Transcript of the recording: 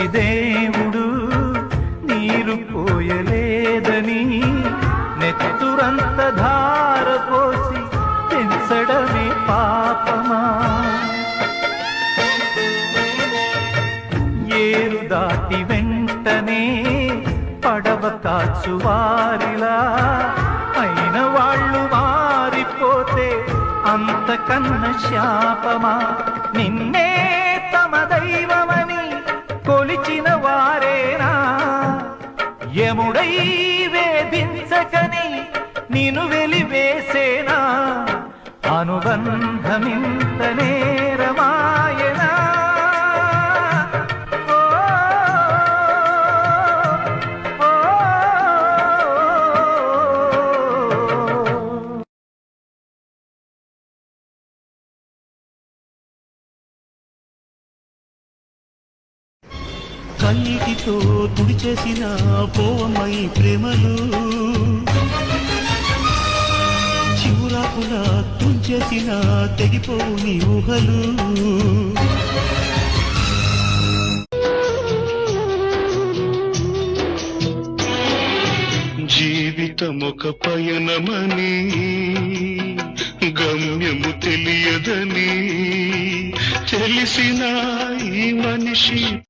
దేవుడు నీరు పోయలేదని నెత్తురంత ధార పోసి పెంచడమే పాపమా? ఏరు దాటి వెంటనే పడవ కాచువారిలా అయిన వాళ్ళు మారిపోతే అంతకన్న శాపమా? నిన్నే తమ దైవమని కొలిచిన వారేనా యముడై వేధించకని నిన్ను వెలివేసేనా? అనుబంధమింత నేరమాయనా? కన్నీటితో తుడిచేసిన పోవమ్మయి ప్రేమలు చివురాకులా తుంచేసిన తెగిపోవు నీ ఊహలు. జీవితమొక పయనమని గమ్యము తెలియదని తెలిసిన ఈ మనిషి